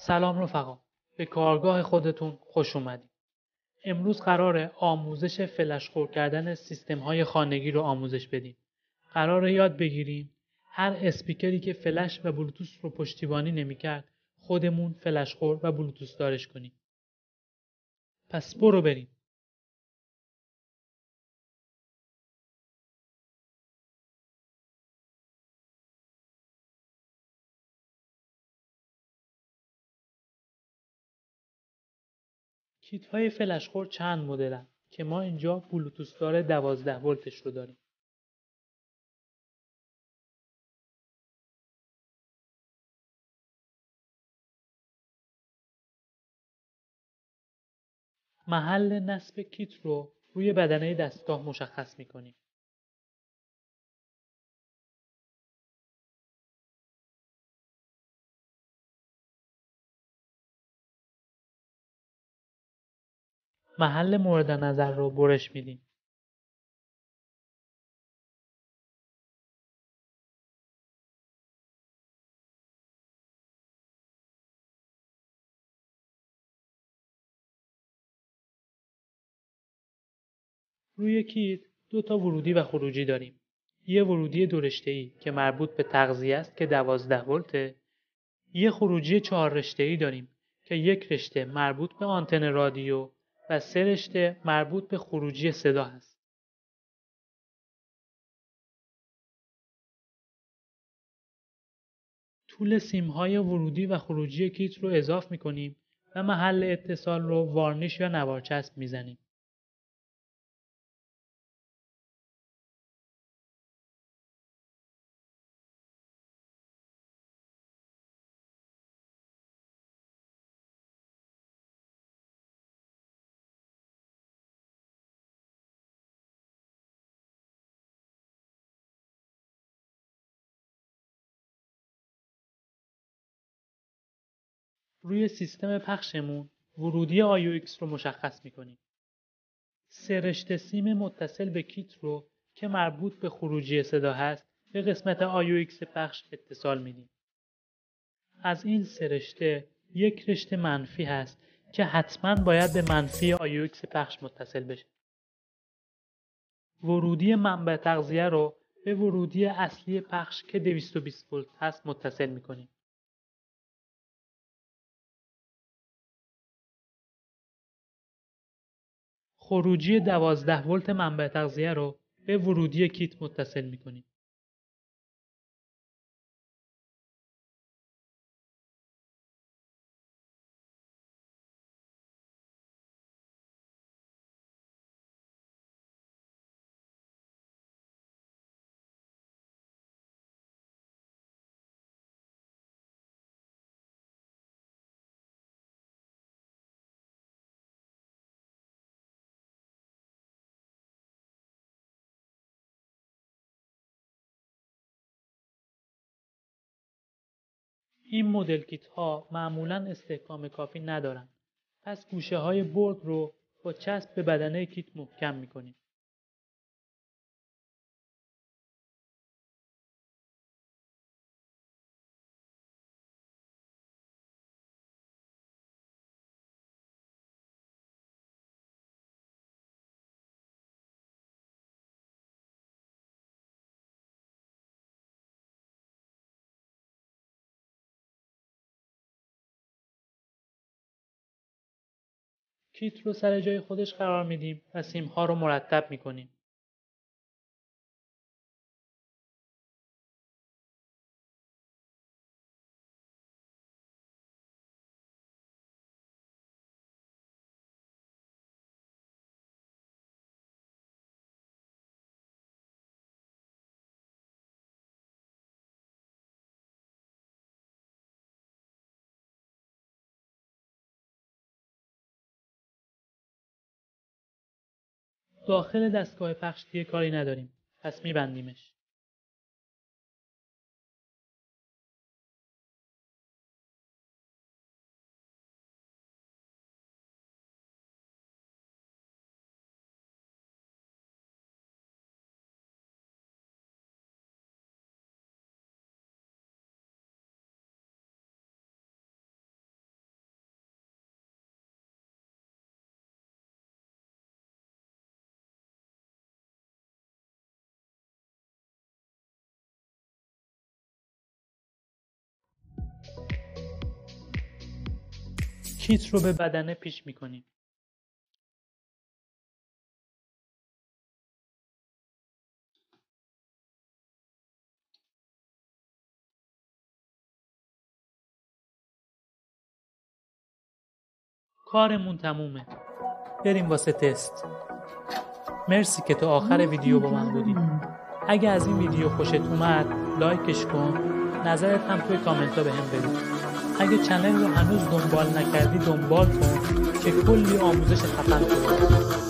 سلام رفقا، به کارگاه خودتون خوش اومدید. امروز قراره آموزش فلش کردن سیستم‌های خانگی رو آموزش بدیم. قراره یاد بگیریم هر اسپیکری که فلش و بلوتوث رو پشتیبانی نمی‌کرد خودمون فلش خور و بلوتوث دارش کنیم. پس برو بریم. کیت‌های فلش خور چند مدلن که ما اینجا بلوتوث دار 12 ولتش رو داریم. محل نصب کیت رو روی بدنه دستگاه مشخص می‌کنیم. محل مورد نظر رو برش میدیم. روی کیت دو تا ورودی و خروجی داریم. یه ورودی دو رشته‌ای که مربوط به تغذیه است که 12 ولته. یه خروجی 4 رشته‌ای داریم که یک رشته مربوط به آنتن رادیو و 3 رشته مربوط به خروجی صدا هست. طول سیم‌های ورودی و خروجی کیت رو اضاف می‌کنیم و محل اتصال رو وارنیش یا نوارچسب می‌زنیم. روی سیستم پخشمون ورودی AUX رو مشخص می‌کنیم. 3 رشته سیم متصل به کیت رو که مربوط به خروجی صدا هست به قسمت AUX پخش اتصال میدیم. از این 3 رشته یک رشته منفی هست که حتما باید به منفی AUX پخش متصل بشه. ورودی منبع تغذیه رو به ورودی اصلی پخش که 220 ولت هست متصل میکنیم. خروجی 12 ولت منبع تغذیه رو به ورودی کیت متصل میکنیم. این مدل کیت ها معمولاً استحکام کافی ندارن. پس گوشه های برد رو با چسب به بدنه کیت محکم میکنیم. کیت رو سر جای خودش قرار میدیم و سیم ها رو مرتب میکنیم. داخل دستگاه پخش دیگه کاری نداریم. پس میبندیمش. کیت رو به بدنه پیش میکنیم. کارمون تمومه. بریم واسه تست. مرسی که تا آخر ویدیو با من بودی. اگه از این ویدیو خوشت اومد لایکش کن. نظرت هم توی کامنت ها بهم بگو. اگه چنل رو هنوز دنبال نکردی دنبال کن که کلی آموزش خفن کنی.